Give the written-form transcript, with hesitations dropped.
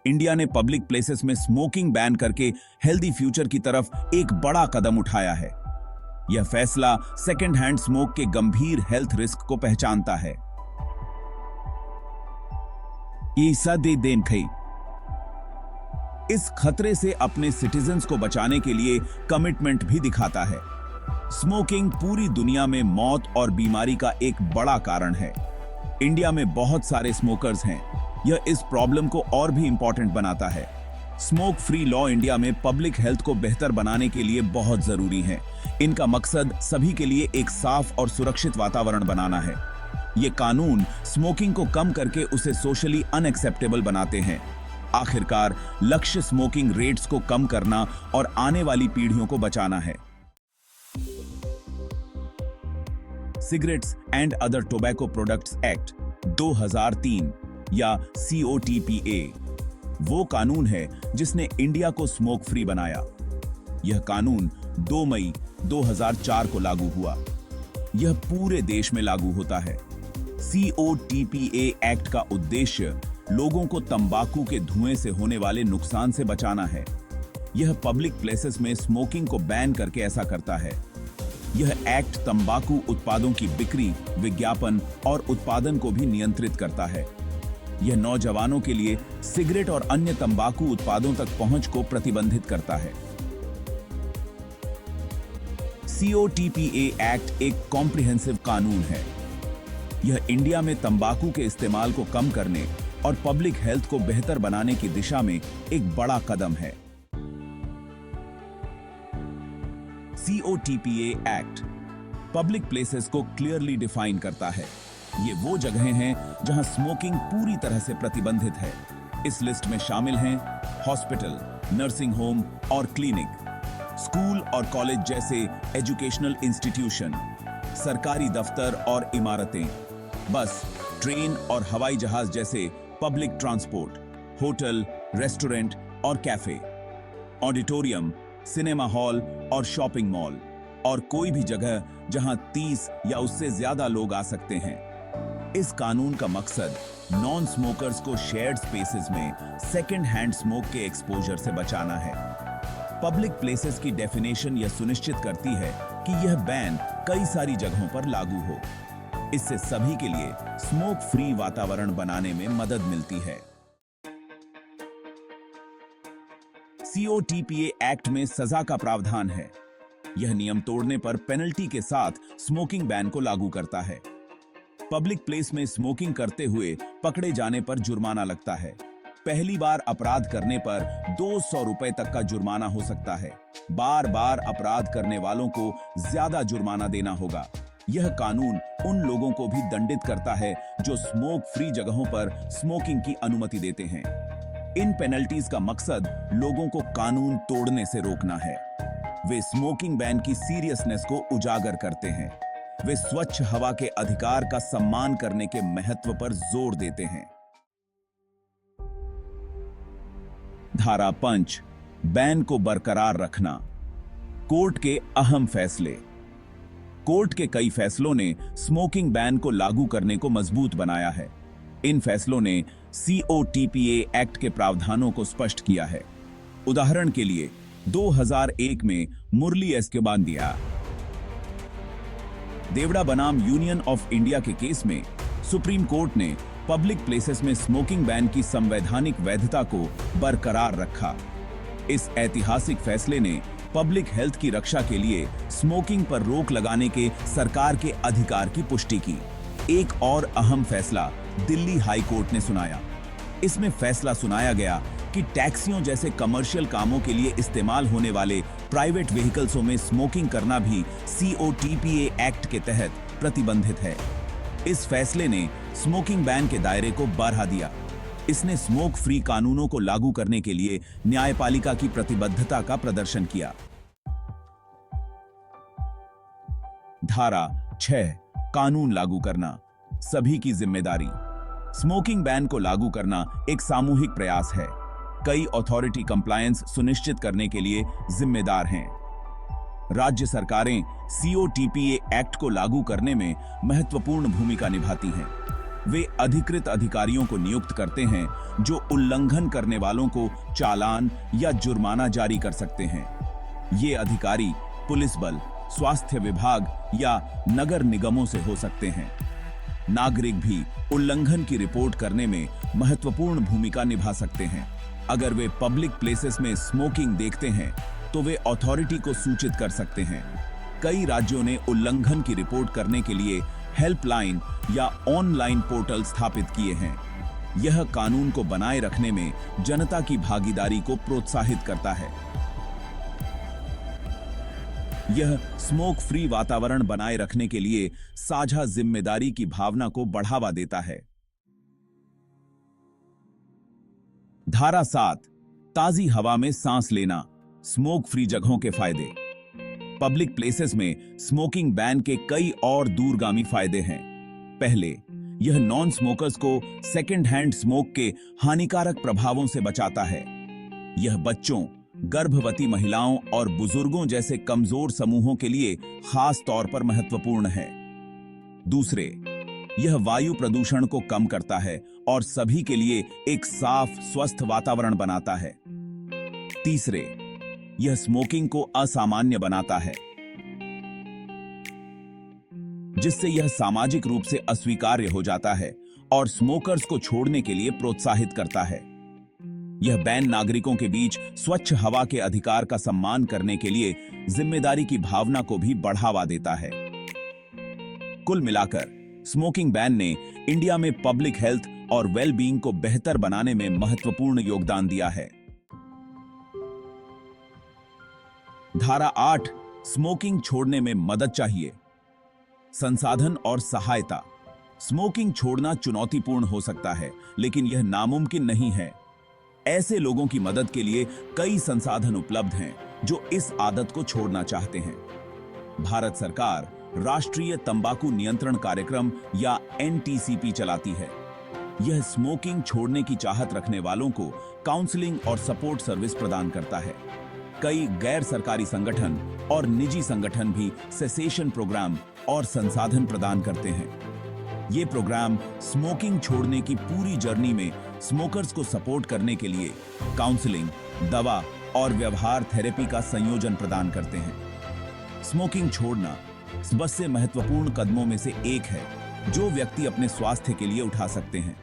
India ने public places में smoking ban करके हेल्दी फ्यूचर की तरफ एक बड़ा कदम उठाया है। यह फैसला सेकेंड हैंड स्मोक के गंभीर हेल्थ रिस्क को पहचानता है। इस खतरे से अपने सिटीजन्स को बचाने के लिए कमिटमेंट भी दिखाता है। स्मोकिंग पूरी दुनिया में मौत और बीमारी का एक बड़ा कारण है। इंडिया में बहुत सारे स्मोकर्स हैं। यह इस प्रॉब्लम को और भी इंपॉर्टेंट बनाता है। स्मोक फ्री लॉ इंडिया में पब्लिक हेल्थ को बेहतर बनाने के लिए बहुत जरूरी है। इनका मकसद सभी के लिए एक साफ और सुरक्षित वातावरण बनाना है। ये कानून स्मोकिंग को कम करके उसे सोशली अनएक्सेप्टेबल बनाते हैं। आखिरकार लक्ष्य स्मोकिंग रेट्स को कम करना और आने वाली पीढ़ियों को बचाना है। Cigarettes and other tobacco products act 2003 या COTPA वो कानून है जिसने इंडिया को स्मोक फ्री बनाया। यह कानून 2 मई 2004 को लागू हुआ। यह पूरे देश में लागू होता है। COTPA एक्ट का उद्देश्य लोगों को तंबाकू के धुएं से होने वाले नुकसान से बचाना है। यह पब्लिक प्लेसेस में स्मोकिंग को बैन करके ऐसा करता है। यह एक्ट तंबाकू उत्पादों की बिक्री, विज्ञापन और उत्पादन को भी नियंत्रित करता है। यह नौजवानों के लिए सिगरेट और अन्य तंबाकू उत्पादों तक पहुंच को प्रतिबंधित करता है। COTPA एक्ट एक कॉम्प्रिहेंसिव कानून है। यह इंडिया में तंबाकू के इस्तेमाल को कम करने और पब्लिक हेल्थ को बेहतर बनाने की दिशा में एक बड़ा कदम है। COTPA एक्ट पब्लिक प्लेसेस को क्लियरली डिफाइन करता है। ये वो जगहें हैं जहां स्मोकिंग पूरी तरह से प्रतिबंधित है। इस लिस्ट में शामिल हैं हॉस्पिटल, नर्सिंग होम और क्लिनिक, स्कूल और कॉलेज जैसे एजुकेशनल इंस्टीट्यूशन, सरकारी दफ्तर और इमारतें, बस, ट्रेन और हवाई जहाज जैसे पब्लिक ट्रांसपोर्ट, होटल, रेस्टोरेंट और कैफे, ऑडिटोरियम, सिनेमा हॉल और शॉपिंग मॉल, और कोई भी जगह जहां 30 या उससे ज्यादा लोग आ सकते हैं। इस कानून का मकसद नॉन स्मोकर्स को शेयर्ड स्पेसेस में सेकेंड हैंड स्मोक के एक्सपोजर से बचाना है। पब्लिक प्लेसेस की डेफिनेशन यह सुनिश्चित करती है कि यह बैन कई सारी जगहों पर लागू हो। इससे सभी के लिए स्मोक फ्री वातावरण बनाने में मदद मिलती है। COTPA एक्ट में सजा का प्रावधान है। यह नियम तोड़ने पर पेनल्टी के साथ स्मोकिंग बैन को लागू करता है। पब्लिक प्लेस में स्मोकिंग करते हुए पकड़े जाने पर जुर्माना लगता है। पहली बार अपराध करने पर 200 रुपए तक का जुर्माना हो सकता है। बार बार अपराध करने वालों को ज्यादा जुर्माना देना होगा। यह कानून उन लोगों को भी दंडित करता है जो स्मोक फ्री जगहों पर स्मोकिंग की अनुमति देते हैं। इन पेनल्टीज का मकसद लोगों को कानून तोड़ने से रोकना है। वे स्मोकिंग बैन की सीरियसनेस को उजागर करते हैं। वे स्वच्छ हवा के अधिकार का सम्मान करने के महत्व पर जोर देते हैं। धारा 5 बैन को बरकरार रखना। कोर्ट के अहम फैसले। कोर्ट के कई फैसलों ने स्मोकिंग बैन को लागू करने को मजबूत बनाया है। इन फैसलों ने COTPA एक्ट के प्रावधानों को स्पष्ट किया है। उदाहरण के लिए 2001 में मुरली एस के बांदिया देवड़ा बनाम यूनियन ऑफ इंडिया के केस में सुप्रीम कोर्ट ने पब्लिक प्लेसेस में स्मोकिंग बैन की संवैधानिक वैधता को बरकरार रखा। इस ऐतिहासिक फैसले ने पब्लिक हेल्थ की रक्षा के लिए स्मोकिंग पर रोक लगाने के सरकार के अधिकार की पुष्टि की। एक और अहम फैसला दिल्ली हाई कोर्ट ने सुनाया। इसमें फैसला सुनाया गया कि टैक्सियों जैसे कमर्शियल कामों के लिए इस्तेमाल होने वाले प्राइवेट व्हीकल्सों में स्मोकिंग करना भी COTPA एक्ट के तहत प्रतिबंधित है। इस फैसले ने स्मोकिंग बैन के दायरे को बढ़ा दिया। इसने स्मोक फ्री कानूनों को लागू करने के लिए न्यायपालिका की प्रतिबद्धता का प्रदर्शन किया। धारा 6 कानून लागू करना, सभी की जिम्मेदारी। स्मोकिंग बैन को लागू करना एक सामूहिक प्रयास है। कई अथॉरिटी कंप्लायंस सुनिश्चित करने के लिए जिम्मेदार हैं। राज्य सरकारें COTPA एक्ट को लागू करने में महत्वपूर्ण भूमिका निभाती हैं। वे अधिकृत अधिकारियों को नियुक्त करते हैं जो उल्लंघन करने वालों को चालान या जुर्माना जारी कर सकते हैं। ये अधिकारी पुलिस बल, स्वास्थ्य विभाग या नगर निगमों से हो सकते हैं। नागरिक भी उल्लंघन की रिपोर्ट करने में महत्वपूर्ण भूमिका निभा सकते हैं। अगर वे पब्लिक प्लेसेस में स्मोकिंग देखते हैं तो वे अथॉरिटी को सूचित कर सकते हैं। कई राज्यों ने उल्लंघन की रिपोर्ट करने के लिए हेल्पलाइन या ऑनलाइन पोर्टल स्थापित किए हैं। यह कानून को बनाए रखने में जनता की भागीदारी को प्रोत्साहित करता है। यह स्मोक फ्री वातावरण बनाए रखने के लिए साझा जिम्मेदारी की भावना को बढ़ावा देता है। धारा 7, ताजी हवा में सांस लेना, स्मोक फ्री जगहों के फायदे। पब्लिक प्लेसेस में स्मोकिंग बैन के कई और दूरगामी फायदे हैं। पहले, यह नॉन स्मोकर्स को सेकेंड हैंड स्मोक के हानिकारक प्रभावों से बचाता है। यह बच्चों, गर्भवती महिलाओं और बुजुर्गों जैसे कमजोर समूहों के लिए खास तौर पर महत्वपूर्ण है। दूसरे, यह वायु प्रदूषण को कम करता है और सभी के लिए एक साफ, स्वस्थ वातावरण बनाता है। तीसरे, यह स्मोकिंग को असामान्य बनाता है, जिससे यह सामाजिक रूप से अस्वीकार्य हो जाता है और स्मोकर्स को छोड़ने के लिए प्रोत्साहित करता है। यह बैन नागरिकों के बीच स्वच्छ हवा के अधिकार का सम्मान करने के लिए जिम्मेदारी की भावना को भी बढ़ावा देता है। कुल मिलाकर स्मोकिंग बैन ने इंडिया में पब्लिक हेल्थ और वेल बीइंग को बेहतर बनाने में महत्वपूर्ण योगदान दिया है। धारा 8, स्मोकिंग छोड़ने में मदद चाहिए। संसाधन और सहायता। स्मोकिंग छोड़ना चुनौतीपूर्ण हो सकता है, लेकिन यह नामुमकिन नहीं है। ऐसे लोगों की मदद के लिए कई संसाधन उपलब्ध हैं जो इस आदत को छोड़ना चाहते हैं। भारत सरकार राष्ट्रीय तंबाकू नियंत्रण कार्यक्रम या NTCP चलाती है। यह स्मोकिंग छोड़ने की चाहत रखने वालों को काउंसलिंग और सपोर्ट सर्विस प्रदान करता है। कई गैर सरकारी संगठन और निजी संगठन भी सेसेशन प्रोग्राम और संसाधन प्रदान करते हैं। ये प्रोग्राम स्मोकिंग छोड़ने की पूरी जर्नी में स्मोकर्स को सपोर्ट करने के लिए काउंसलिंग, दवा और व्यवहार थेरेपी का संयोजन प्रदान करते हैं। स्मोकिंग छोड़ना सबसे महत्वपूर्ण कदमों में से एक है जो व्यक्ति अपने स्वास्थ्य के लिए उठा सकते हैं।